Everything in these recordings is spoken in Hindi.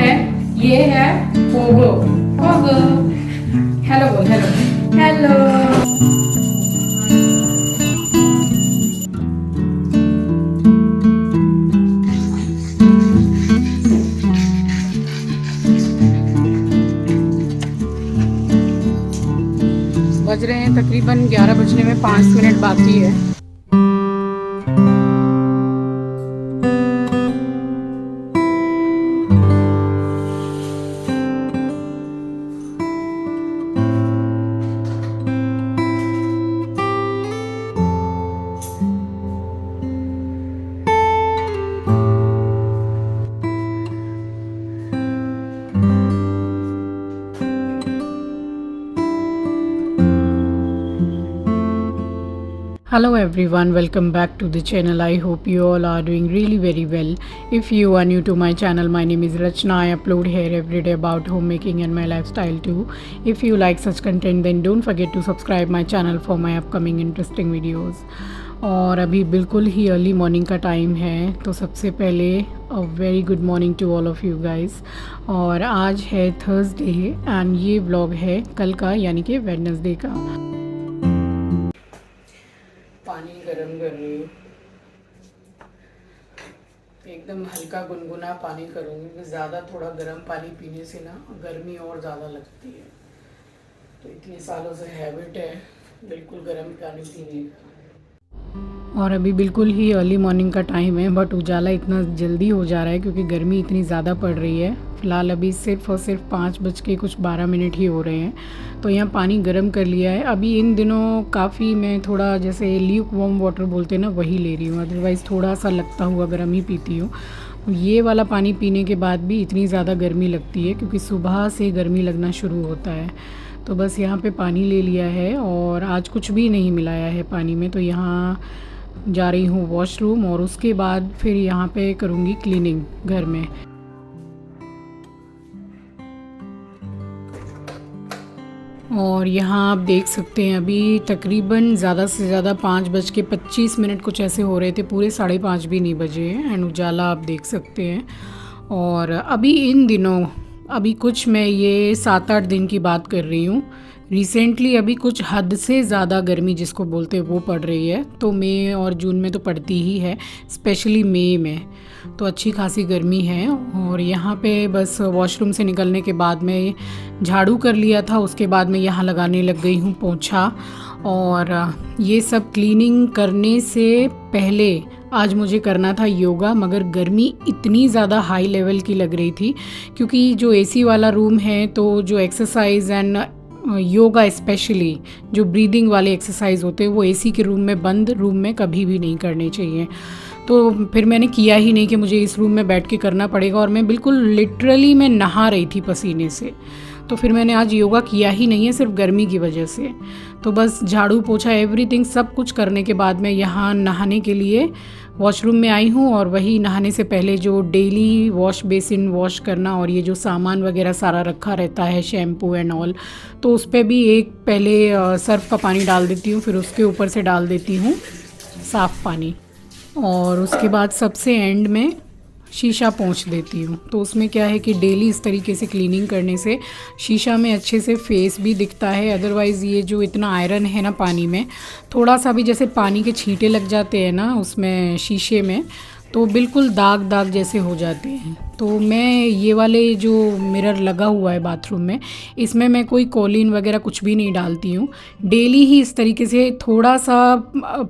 है, ये है पोगो। पोगो हेलो बोल, हेलो हेलो। बज रहे हैं तकरीबन 11 बजने में 5 मिनट बाकी है। Hello everyone, welcome back to the channel. I hope you all are doing really very well. If you are new to my channel, my name is Rachna. I upload here every day about homemaking and my lifestyle too. If you like such content, then don't forget to subscribe my channel for my upcoming interesting videos. और अभी बिल्कुल ही अर्ली मॉर्निंग का टाइम है, तो सबसे पहले a very good morning to all of you guys. और आज है थर्सडे एंड ये व्लॉग है कल का, यानी कि वेडनेसडे का। पानी गरम कर रही हूँ, एकदम हल्का गुनगुना पानी करूँगी क्योंकि ज़्यादा थोड़ा गर्म पानी पीने से ना गर्मी और ज़्यादा लगती है। तो इतने सालों से हैबिट है बिल्कुल गर्म पानी पीने का। और अभी बिल्कुल ही अर्ली मॉर्निंग का टाइम है, बट उजाला इतना जल्दी हो जा रहा है क्योंकि गर्मी इतनी ज़्यादा पड़ रही है। फ़िलहाल अभी सिर्फ और सिर्फ 5:12 ही हो रहे हैं, तो यहाँ पानी गर्म कर लिया है। अभी इन दिनों काफ़ी मैं थोड़ा जैसे ल्यूक वार्म वाटर बोलते हैं ना, वही ले रही हूँ, अदरवाइज़ थोड़ा सा लगता हुआ गर्म ही पीती हूँ। ये वाला पानी पीने के बाद भी इतनी ज़्यादा गर्मी लगती है क्योंकि सुबह से गर्मी लगना शुरू होता है। तो बस यहाँ पे पानी ले लिया है और आज कुछ भी नहीं मिलाया है पानी में, तो यहाँ जा रही हूँ वॉशरूम और उसके बाद फिर यहाँ पे करूँगी क्लीनिंग घर में। और यहाँ आप देख सकते हैं अभी तकरीबन ज़्यादा से ज़्यादा 5:25 कुछ ऐसे हो रहे थे, पूरे 5:30 भी नहीं बजे हैं एंड उजाला आप देख सकते हैं। और अभी इन दिनों अभी कुछ मैं ये 7-8 दिन की बात कर रही हूँ, रिसेंटली अभी कुछ हद से ज़्यादा गर्मी जिसको बोलते हैं वो पड़ रही है। तो मई और जून में तो पड़ती ही है, स्पेशली मई में तो अच्छी खासी गर्मी है। और यहाँ पे बस वॉशरूम से निकलने के बाद में झाड़ू कर लिया था, उसके बाद में यहाँ लगाने लग गई हूँ पोंछा। और ये सब क्लीनिंग करने से पहले आज मुझे करना था योगा, मगर गर्मी इतनी ज़्यादा हाई लेवल की लग रही थी क्योंकि जो एसी वाला रूम है, तो जो एक्सरसाइज एंड योगा स्पेशली जो ब्रीदिंग वाले एक्सरसाइज होते हैं वो एसी के रूम में, बंद रूम में कभी भी नहीं करने चाहिए। तो फिर मैंने किया ही नहीं कि मुझे इस रूम में बैठ के करना पड़ेगा, और मैं बिल्कुल लिटरली मैं नहा रही थी पसीने से। तो फिर मैंने आज योगा किया ही नहीं है, सिर्फ गर्मी की वजह से। तो बस झाड़ू पोछा एवरीथिंग सब कुछ करने के बाद मैं यहाँ नहाने के लिए वॉशरूम में आई हूँ। और वही नहाने से पहले जो डेली वॉश बेसिन वॉश करना और ये जो सामान वगैरह सारा रखा रहता है, शैम्पू एंड ऑल, तो उस पर भी एक पहले सर्फ का पानी डाल देती हूँ, फिर उसके ऊपर से डाल देती हूँ साफ़ पानी, और उसके बाद सबसे एंड में शीशा पोंछ देती हूँ। तो उसमें क्या है कि डेली इस तरीके से क्लीनिंग करने से शीशा में अच्छे से फेस भी दिखता है। अदरवाइज़ ये जो इतना आयरन है ना पानी में, थोड़ा सा भी जैसे पानी के छींटे लग जाते हैं ना उसमें शीशे में, तो बिल्कुल दाग दाग जैसे हो जाते हैं। तो मैं ये वाले जो मिरर लगा हुआ है बाथरूम में, इसमें मैं कोई कोलिन वगैरह कुछ भी नहीं डालती हूँ। डेली ही इस तरीके से थोड़ा सा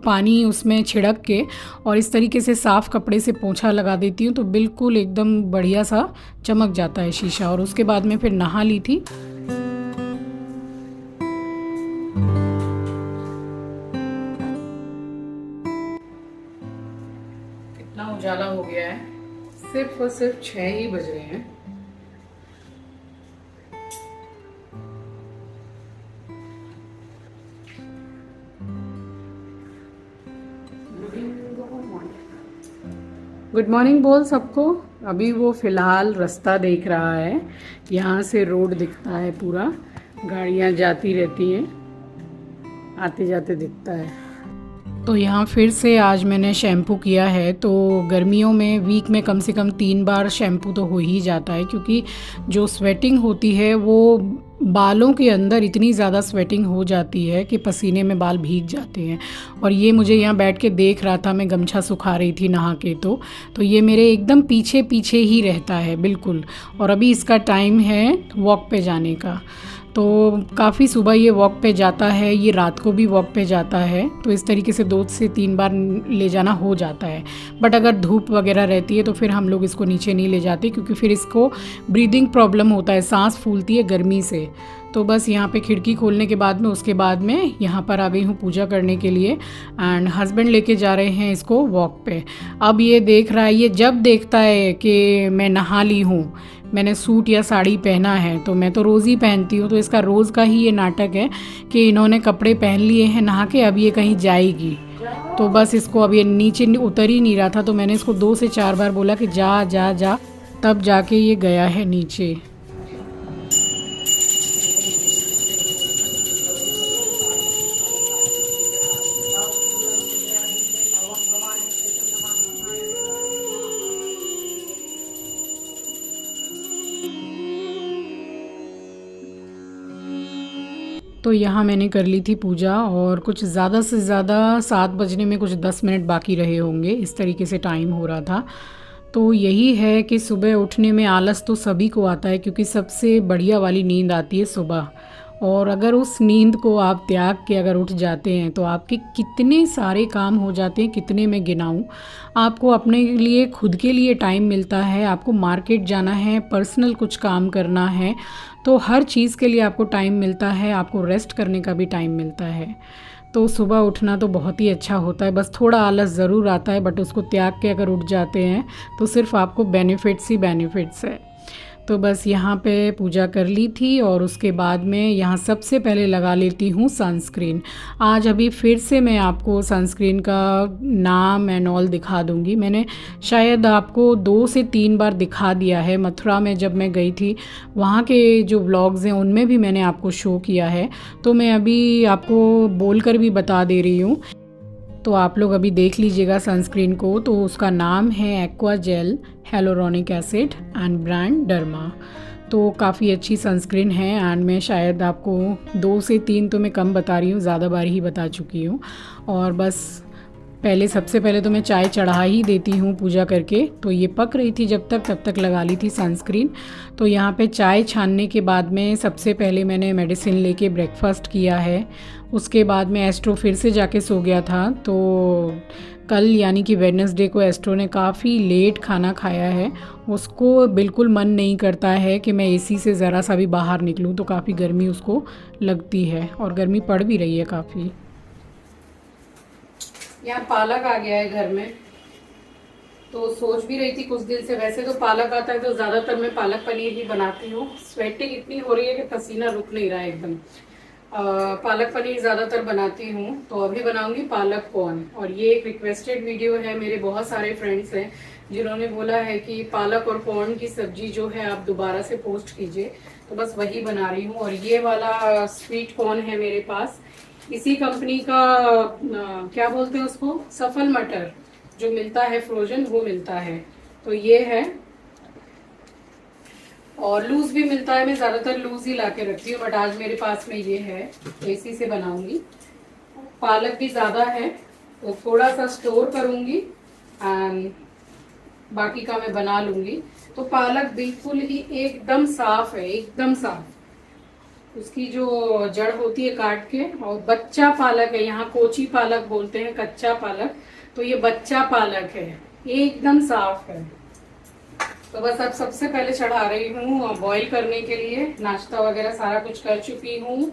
पानी उसमें छिड़क के और इस तरीके से साफ़ कपड़े से पोंछा लगा देती हूँ, तो बिल्कुल एकदम बढ़िया सा चमक जाता है शीशा। और उसके बाद में फिर नहा ली थी। कितना उजाला हो गया है, सिर्फ और सिर्फ 6 ही बज रहे हैं। गुड मॉर्निंग बोल सबको। अभी वो फ़िलहाल रास्ता देख रहा है, यहाँ से रोड दिखता है पूरा, गाड़ियाँ जाती रहती हैं, आते जाते दिखता है। तो यहाँ फिर से आज मैंने शैम्पू किया है। तो गर्मियों में वीक में कम से कम 3 बार शैम्पू तो हो ही जाता है, क्योंकि जो स्वेटिंग होती है वो बालों के अंदर इतनी ज़्यादा स्वेटिंग हो जाती है कि पसीने में बाल भीग जाते हैं। और ये मुझे यहाँ बैठ के देख रहा था, मैं गमछा सुखा रही थी नहा के, तो ये मेरे एकदम पीछे पीछे ही रहता है बिल्कुल। और अभी इसका टाइम है वॉक पे जाने का। तो काफ़ी सुबह ये वॉक पे जाता है, ये रात को भी वॉक पे जाता है। तो इस तरीके से 2 से 3 बार ले जाना हो जाता है। बट अगर धूप वगैरह रहती है तो फिर हम लोग इसको नीचे नहीं ले जाते, क्योंकि फिर इसको ब्रीदिंग प्रॉब्लम होता है, सांस फूलती है गर्मी से। तो बस यहाँ पे खिड़की खोलने के बाद में, उसके बाद में यहाँ पर आ गई हूँ पूजा करने के लिए। एंड हस्बैंड लेके जा रहे हैं इसको वॉक पे। अब ये देख रहा है, ये जब देखता है कि मैं नहा ली हूँ, मैंने सूट या साड़ी पहना है, तो मैं तो रोज़ ही पहनती हूँ, तो इसका रोज़ का ही ये नाटक है कि इन्होंने कपड़े पहन लिए हैं नहा के, अब ये कहीं जाएगी। तो बस इसको अब ये नीचे उतर ही नहीं रहा था, तो मैंने इसको 2 से 4 बार बोला कि जा जा जा, तब जाके ये गया है नीचे। तो यहाँ मैंने कर ली थी पूजा, और कुछ ज़्यादा से ज़्यादा 7 बजने में कुछ 10 मिनट बाकी रहे होंगे, इस तरीके से टाइम हो रहा था। तो यही है कि सुबह उठने में आलस तो सभी को आता है, क्योंकि सबसे बढ़िया वाली नींद आती है सुबह। और अगर उस नींद को आप त्याग के अगर उठ जाते हैं तो आपके कितने सारे काम हो जाते हैं, कितने मैं गिनाऊं। आपको अपने लिए, खुद के लिए टाइम मिलता है, आपको मार्केट जाना है, पर्सनल कुछ काम करना है, तो हर चीज़ के लिए आपको टाइम मिलता है, आपको रेस्ट करने का भी टाइम मिलता है। तो सुबह उठना तो बहुत ही अच्छा होता है, बस थोड़ा आलस ज़रूर आता है, बट उसको त्याग के अगर उठ जाते हैं तो सिर्फ आपको बेनिफिट्स ही बेनिफिट्स है। तो बस यहाँ पे पूजा कर ली थी, और उसके बाद में यहाँ सबसे पहले लगा लेती हूँ सनस्क्रीन। आज अभी फिर से मैं आपको सनस्क्रीन का नाम एंड ऑल दिखा दूँगी। मैंने शायद आपको 2 से 3 बार दिखा दिया है, मथुरा में जब मैं गई थी वहाँ के जो व्लॉग्स हैं उनमें भी मैंने आपको शो किया है। तो मैं अभी आपको बोल कर भी बता दे रही हूँ, तो आप लोग अभी देख लीजिएगा सनस्क्रीन को। तो उसका नाम है aqua gel hyaluronic acid and brand derma. तो काफ़ी अच्छी सनस्क्रीन है, एंड मैं शायद आपको 2 से 3 तो मैं कम बता रही हूँ, ज़्यादा बार ही बता चुकी हूँ। और बस सबसे पहले तो मैं चाय चढ़ा ही देती हूँ पूजा करके। तो ये पक रही थी जब तक, तब तक लगा ली थी सनस्क्रीन। तो यहाँ पे चाय छानने के बाद में सबसे पहले मैंने मेडिसिन लेके ब्रेकफास्ट किया है। उसके बाद में एस्ट्रो फिर से जाके सो गया था। तो कल यानी कि वेडनेसडे को एस्ट्रो ने काफ़ी लेट खाना खाया है। उसको बिल्कुल मन नहीं करता है कि मैं एसी से ज़रा सा भी बाहर निकलूँ, तो काफ़ी गर्मी उसको लगती है, और गर्मी पड़ भी रही है काफ़ी। यहाँ पालक आ गया है घर में, तो सोच भी रही थी कुछ दिन से, वैसे तो पालक आता है तो ज़्यादातर मैं पालक पनीर ही बनाती हूँ। स्वेटिंग इतनी हो रही है कि पसीना रुक नहीं रहा है एकदम। पालक पनीर ज़्यादातर बनाती हूँ, तो अभी बनाऊंगी पालक कॉर्न। और ये एक रिक्वेस्टेड वीडियो है, मेरे बहुत सारे फ्रेंड्स हैं जिन्होंने बोला है कि पालक और कॉर्न की सब्जी जो है आप दोबारा से पोस्ट कीजिए, तो बस वही बना रही हूँ। और ये वाला स्वीट कॉर्न है मेरे पास, इसी कंपनी का क्या बोलते हैं उसको, सफल मटर जो मिलता है फ्रोजन, वो मिलता है। तो ये है, और लूज भी मिलता है, मैं ज़्यादातर लूज ही ला के रखती हूँ, बट आज मेरे पास में ये है, तो इसी से बनाऊंगी। पालक भी ज़्यादा है तो थोड़ा सा स्टोर करूंगी, एंड बाकी का मैं बना लूंगी। तो पालक बिल्कुल ही एकदम साफ है, एकदम साफ, उसकी जो जड़ होती है काट के। और बच्चा पालक है, यहाँ कोची पालक बोलते हैं, कच्चा पालक, तो ये बच्चा पालक है, एकदम साफ है। तो बस अब सबसे पहले चढ़ा रही हूँ बॉईल करने के लिए। नाश्ता वगैरह सारा कुछ कर चुकी हूँ।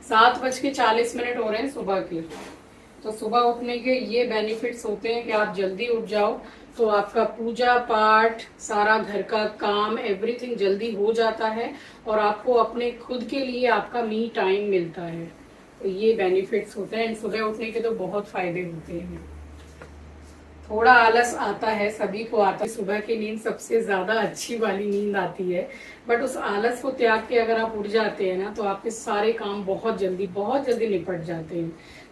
7:40 हो रहे हैं सुबह के। तो सुबह उठने के ये बेनिफिट्स होते हैं कि आप जल्दी उठ जाओ, तो आपका पूजा पाठ, सारा घर का काम, एवरीथिंग जल्दी हो जाता है, और आपको अपने खुद के लिए आपका मी टाइम मिलता है। तो ये बेनिफिट्स होते हैं, सुबह उठने के तो बहुत फायदे होते हैं। थोड़ा आलस आता है, सभी को आता है, सुबह की नींद सबसे ज्यादा अच्छी वाली नींद आती है, बट उस आलस को त्याग के अगर आप उठ जाते हैं ना, तो आपके सारे काम बहुत जल्दी निपट जाते हैं।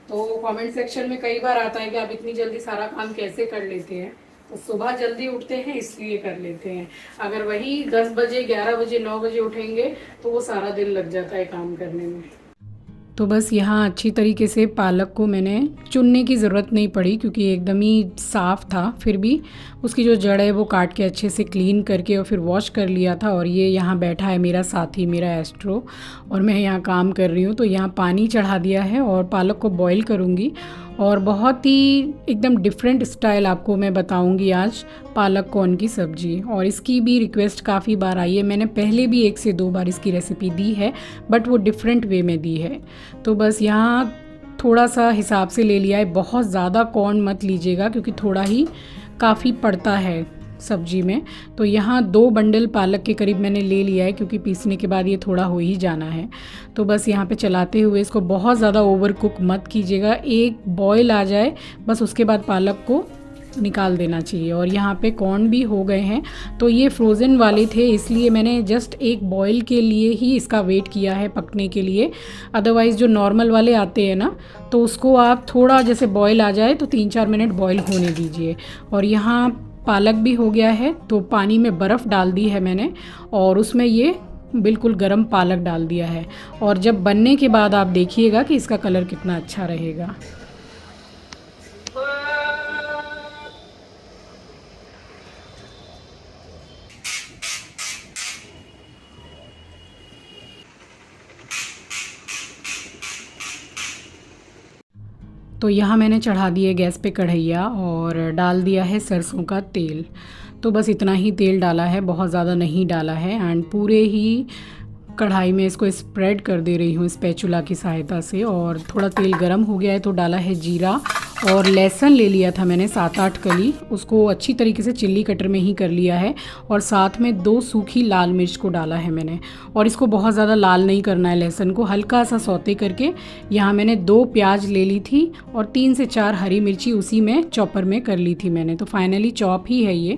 तो कमेंट सेक्शन में कई बार आता है कि आप इतनी जल्दी सारा काम कैसे कर लेते हैं। तो सुबह जल्दी उठते हैं इसलिए कर लेते हैं। अगर वही 10 बजे 11 बजे 9 बजे उठेंगे तो वो सारा दिन लग जाता है काम करने में। तो बस यहाँ अच्छी तरीके से पालक को मैंने चुनने की ज़रूरत नहीं पड़ी क्योंकि एकदम ही साफ़ था। फिर भी उसकी जो जड़ है वो काट के अच्छे से क्लीन करके और फिर वॉश कर लिया था। और ये यहाँ बैठा है मेरा साथी, मेरा एस्ट्रो, और मैं यहाँ काम कर रही हूँ। तो यहाँ पानी चढ़ा दिया है और पालक को बॉईल करूँगी। और बहुत ही एकदम डिफरेंट स्टाइल आपको मैं बताऊंगी आज पालक कॉर्न की सब्ज़ी। और इसकी भी रिक्वेस्ट काफ़ी बार आई है, मैंने पहले भी 1 से 2 बार इसकी रेसिपी दी है बट वो डिफरेंट वे में दी है। तो बस यहाँ थोड़ा सा हिसाब से ले लिया है, बहुत ज़्यादा कॉर्न मत लीजिएगा क्योंकि थोड़ा ही काफ़ी पड़ता है सब्जी में। तो यहाँ 2 बंडल पालक के करीब मैंने ले लिया है क्योंकि पीसने के बाद ये थोड़ा हो ही जाना है। तो बस यहाँ पे चलाते हुए इसको बहुत ज़्यादा ओवर कुक मत कीजिएगा, एक बॉयल आ जाए बस उसके बाद पालक को निकाल देना चाहिए। और यहाँ पे कॉर्न भी हो गए हैं। तो ये फ्रोज़न वाले थे इसलिए मैंने जस्ट एक बॉयल के लिए ही इसका वेट किया है पकने के लिए। अदरवाइज़ जो नॉर्मल वाले आते हैं ना, तो उसको आप थोड़ा जैसे बॉयल आ जाए तो 3-4 मिनट बॉयल होने दीजिए। और यहाँ पालक भी हो गया है तो पानी में बर्फ़ डाल दी है मैंने और उसमें ये बिल्कुल गरम पालक डाल दिया है। और जब बनने के बाद आप देखिएगा कि इसका कलर कितना अच्छा रहेगा। तो यहाँ मैंने चढ़ा दिए गैस पे कढ़ैया और डाल दिया है सरसों का तेल। तो बस इतना ही तेल डाला है, बहुत ज़्यादा नहीं डाला है। एंड पूरे ही कढ़ाई में इसको स्प्रेड कर दे रही हूँ स्पैचुला की सहायता से। और थोड़ा तेल गरम हो गया है तो डाला है जीरा। और लहसुन ले लिया था मैंने 7-8 कली, उसको अच्छी तरीके से चिल्ली कटर में ही कर लिया है। और साथ में 2 सूखी लाल मिर्च को डाला है मैंने। और इसको बहुत ज़्यादा लाल नहीं करना है, लहसुन को हल्का सा सौते करके। यहाँ मैंने 2 प्याज ले ली थी और 3 से 4 हरी मिर्ची उसी में चॉपर में कर ली थी मैंने। तो फाइनली चॉप ही है ये।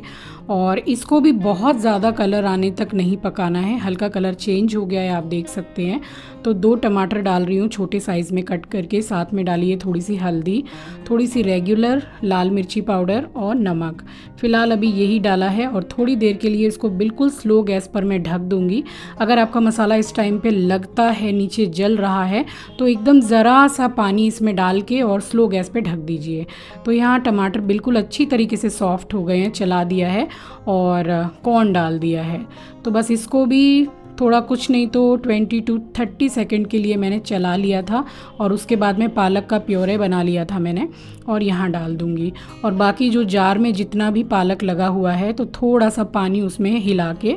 और इसको भी बहुत ज़्यादा कलर आने तक नहीं पकाना है, हल्का कलर चेंज हो गया है आप देख सकते हैं। तो 2 टमाटर डाल रही हूँ छोटे साइज़ में कट करके, साथ में डालिए थोड़ी सी हल्दी, थोड़ी सी रेगुलर लाल मिर्ची पाउडर और नमक। फ़िलहाल अभी यही डाला है और थोड़ी देर के लिए इसको बिल्कुल स्लो गैस पर मैं ढक दूँगी। अगर आपका मसाला इस टाइम पे लगता है नीचे जल रहा है तो एकदम ज़रा सा पानी इसमें डाल के और स्लो गैस पे ढक दीजिए। तो यहाँ टमाटर बिल्कुल अच्छी तरीके से सॉफ्ट हो गए हैं, चला दिया है और कॉर्न डाल दिया है। तो बस इसको भी थोड़ा कुछ नहीं तो 20 to 30 सेकंड के लिए मैंने चला लिया था। और उसके बाद में पालक का प्योरे बना लिया था मैंने और यहाँ डाल दूँगी। और बाकी जो जार में जितना भी पालक लगा हुआ है तो थोड़ा सा पानी उसमें हिला के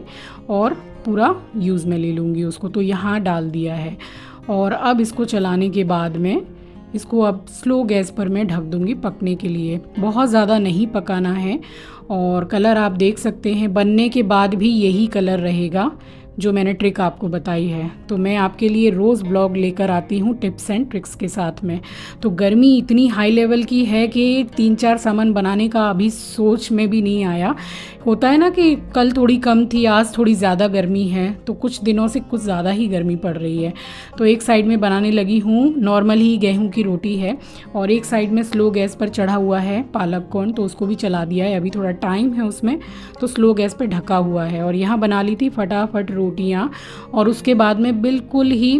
और पूरा यूज़ में ले लूँगी उसको। तो यहाँ डाल दिया है और अब इसको चलाने के बाद में इसको अब स्लो गैस पर मैं ढक दूँगी पकने के लिए। बहुत ज़्यादा नहीं पकाना है। और कलर आप देख सकते हैं बनने के बाद भी यही कलर रहेगा जो मैंने ट्रिक आपको बताई है। तो मैं आपके लिए रोज़ ब्लॉग लेकर आती हूँ टिप्स एंड ट्रिक्स के साथ में। तो गर्मी इतनी हाई लेवल की है कि 3-4 सामान बनाने का अभी सोच में भी नहीं आया। होता है ना कि कल थोड़ी कम थी, आज थोड़ी ज़्यादा गर्मी है, तो कुछ दिनों से कुछ ज़्यादा ही गर्मी पड़ रही है। तो एक साइड में बनाने लगी हूँ, नॉर्मल ही गेहूँ की रोटी है और एक साइड में स्लो गैस पर चढ़ा हुआ है पालक कॉर्न, तो उसको भी चला दिया है। अभी थोड़ा टाइम है उसमें तो स्लो गैस पर ढका हुआ है। और यहाँ बना ली थी फटाफट रोटियाँ और उसके बाद में बिल्कुल ही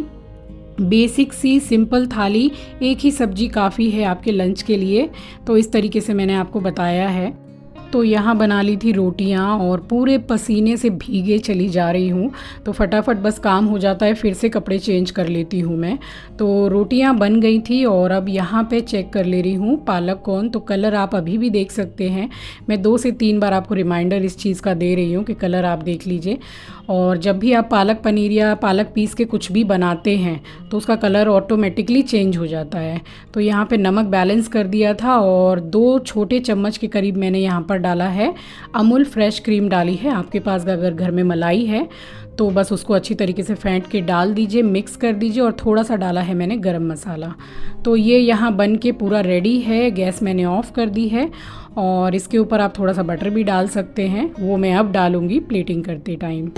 बेसिक सी सिंपल थाली, एक ही सब्जी काफ़ी है आपके लंच के लिए। तो इस तरीके से मैंने आपको बताया है। तो यहाँ बना ली थी रोटियाँ और पूरे पसीने से भीगे चली जा रही हूँ। तो फटाफट बस काम हो जाता है, फिर से कपड़े चेंज कर लेती हूँ मैं। तो रोटियाँ बन गई थी और अब यहाँ पे चेक कर ले रही हूँ पालक कॉर्न। तो कलर आप अभी भी देख सकते हैं, मैं 2 से 3 बार आपको रिमाइंडर इस चीज़ का दे रही हूँ कि कलर आप देख लीजिए। और जब भी आप पालक पनीर या पालक पीस के कुछ भी बनाते हैं तो उसका कलर ऑटोमेटिकली चेंज हो जाता है। तो यहाँ पे नमक बैलेंस कर दिया था और 2 छोटे चम्मच के करीब मैंने यहाँ पर डाला है अमूल फ्रेश क्रीम डाली है। आपके पास अगर घर में मलाई है तो बस उसको अच्छी तरीके से फेंट के डाल दीजिए, मिक्स कर दीजिए। और थोड़ा सा डाला है मैंने गरम मसाला। तो ये यहाँ बन के पूरा रेडी है, गैस मैंने ऑफ़ कर दी है। और इसके ऊपर आप थोड़ा सा बटर भी डाल सकते हैं, वो मैं अब डालूँगी प्लेटिंग करते टाइम।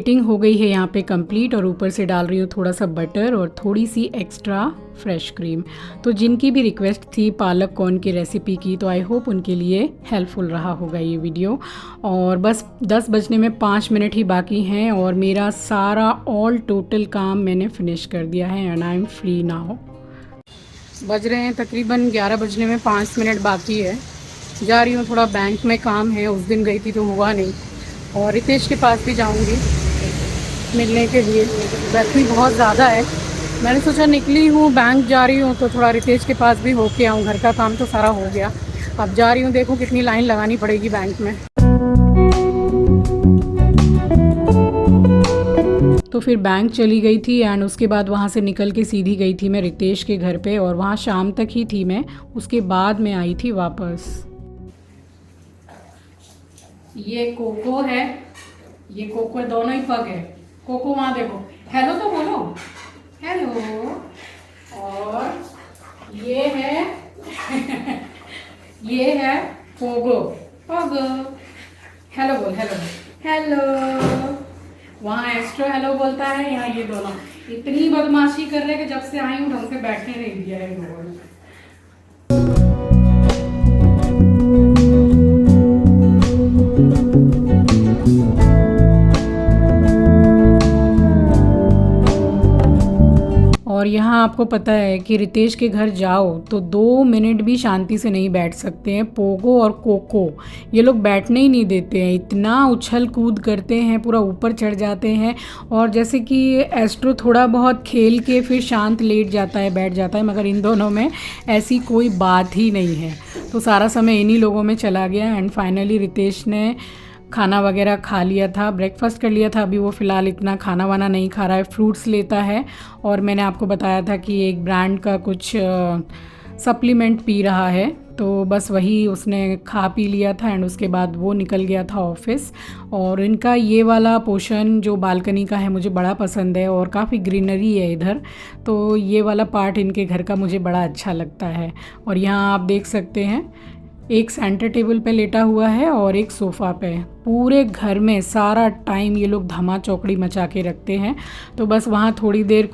प्लेटिंग हो गई है यहाँ पे कंप्लीट और ऊपर से डाल रही हूँ थोड़ा सा बटर और थोड़ी सी एक्स्ट्रा फ्रेश क्रीम। तो जिनकी भी रिक्वेस्ट थी पालक कॉर्न की रेसिपी की, तो आई होप उनके लिए हेल्पफुल रहा होगा ये वीडियो। और बस 10 बजने में 5 मिनट ही बाकी हैं और मेरा सारा ऑल टोटल काम मैंने फिनिश कर दिया है and I am free now. बज रहे हैं तकरीबन 11 बजने में 5 मिनट बाकी है। जा रही हूँ, थोड़ा बैंक में काम है, उस दिन गई थी तो हुआ नहीं, और रितेश के पास भी जाऊंगी मिलने के लिए। गर्मी बहुत ज़्यादा है, मैंने सोचा निकली हूँ बैंक जा रही हूँ तो थोड़ा रितेश के पास भी होके आऊँ। घर का काम तो सारा हो गया, अब जा रही हूँ, देखूँ कितनी लाइन लगानी पड़ेगी बैंक में। तो फिर बैंक चली गई थी एंड उसके बाद वहाँ से निकल के सीधी गई थी मैं रितेश के घर पे, और वहाँ शाम तक ही थी मैं, उसके बाद मैं आई थी वापस। ये कोको है, ये कोको है, दोनों ही पग है। कोको वहाँ देखो, हेलो तो बोलो, हेलो। और ये है ये है पोगो, पोगो, हेलो बोल, हेलो बोल, हेलो। वहाँ एस्ट्रो हेलो बोलता है, यहाँ ये दोनों इतनी बदमाशी कर रहे हैं कि जब से आई हूँ ढंग से बैठने नहीं दिया है इन लोगों ने। और यहाँ आपको पता है कि रितेश के घर जाओ तो 2 मिनट भी शांति से नहीं बैठ सकते हैं। पोगो और कोको ये लोग बैठने ही नहीं देते हैं, इतना उछल कूद करते हैं, पूरा ऊपर चढ़ जाते हैं। और जैसे कि एस्ट्रो थोड़ा बहुत खेल के फिर शांत लेट जाता है, बैठ जाता है, मगर इन दोनों में ऐसी कोई बात ही नहीं है। तो सारा समय इन्हीं लोगों में चला गया एंड फाइनली रितेश ने खाना वगैरह खा लिया था, ब्रेकफास्ट कर लिया था। अभी वो फ़िलहाल इतना खाना वाना नहीं खा रहा है, फ्रूट्स लेता है। और मैंने आपको बताया था कि एक ब्रांड का कुछ सप्लीमेंट पी रहा है, तो बस वही उसने खा पी लिया था एंड उसके बाद वो निकल गया था ऑफिस। और इनका ये वाला पोर्शन जो बालकनी का है मुझे बड़ा पसंद है और काफ़ी ग्रीनरी है इधर, तो ये वाला पार्ट इनके घर का मुझे बड़ा अच्छा लगता है। और यहाँ आप देख सकते हैं एक सेंटर टेबल पे लेटा हुआ है और एक सोफ़ा पे। पूरे घर में सारा टाइम ये लोग धमा चौकड़ी मचा के रखते हैं। तो बस वहाँ थोड़ी देर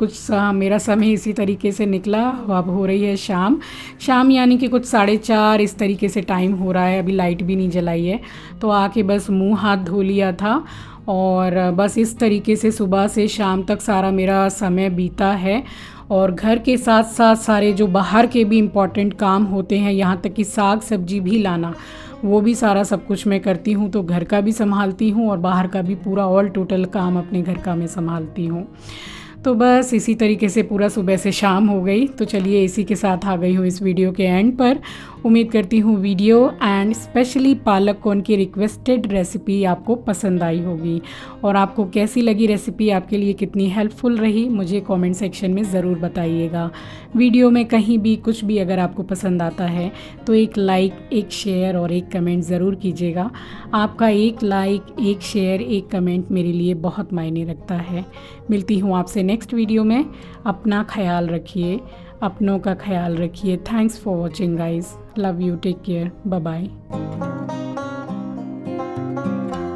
मेरा समय इसी तरीके से निकला। अब हो रही है शाम यानी कि कुछ 4:30 इस तरीके से टाइम हो रहा है। अभी लाइट भी नहीं जलाई है, तो आके बस मुंह हाथ धो लिया था और बस इस तरीके से सुबह से शाम तक सारा मेरा समय बीता है। और घर के साथ साथ सारे जो बाहर के भी इम्पॉर्टेंट काम होते हैं, यहाँ तक कि साग सब्जी भी लाना, वो भी सारा सब कुछ मैं करती हूँ। तो घर का भी संभालती हूँ और बाहर का भी पूरा ऑल टोटल काम अपने घर का मैं संभालती हूँ। तो बस इसी तरीके से पूरा सुबह से शाम हो गई। तो चलिए इसी के साथ आ गई हूँ इस वीडियो के एंड पर। उम्मीद करती हूँ वीडियो एंड स्पेशली पालक कॉर्न की रिक्वेस्टेड रेसिपी आपको पसंद आई होगी। और आपको कैसी लगी रेसिपी, आपके लिए कितनी हेल्पफुल रही, मुझे कमेंट सेक्शन में ज़रूर बताइएगा। वीडियो में कहीं भी कुछ भी अगर आपको पसंद आता है तो एक लाइक, एक शेयर और एक कमेंट ज़रूर कीजिएगा। आपका एक लाइक, एक शेयर, एक कमेंट मेरे लिए बहुत मायने रखता है। मिलती हूँ आपसे नेक्स्ट वीडियो में। अपना ख्याल रखिए, अपनों का ख्याल रखिए। Thanks for watching guys, love you, take care, bye bye.